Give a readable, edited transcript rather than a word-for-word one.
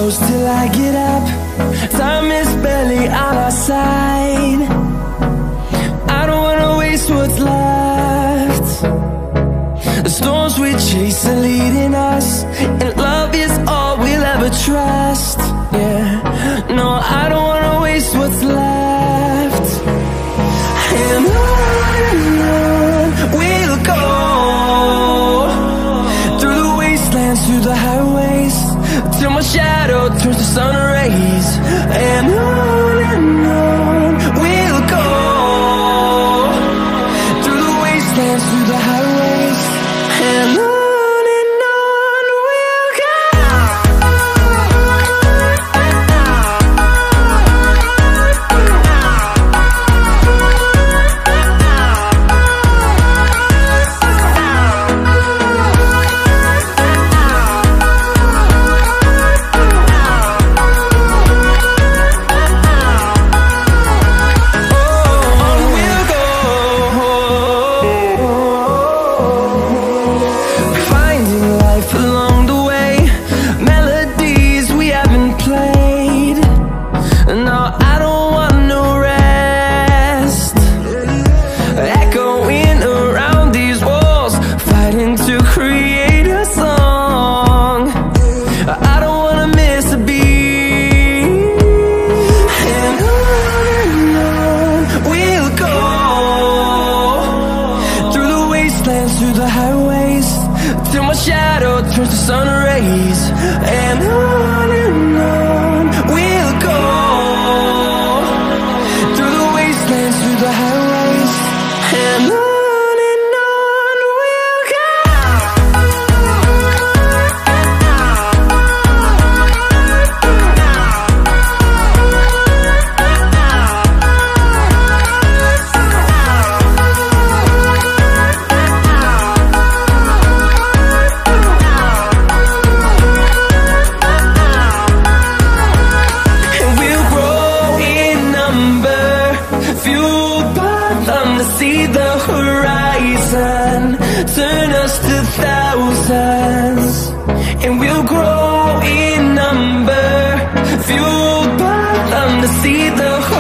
close till I get up. Time is barely on our side. I don't wanna waste what's left. The storms we chase are leading us, and love is all we'll ever trust. Yeah, no, I don't wanna waste what's left. And on we'll go, through the wastelands, through the highways, till my shadow turns to sun rays. And on we'll go, through the wastelands, through the highways, and on we'll go. Through the highways, till my shadow turns to sun rays. And on we'll go, through the wastelands, through the highways, and on we'll go. See the horizon, turn us to thousands, and we'll grow in number, fueled by them to see the horizon.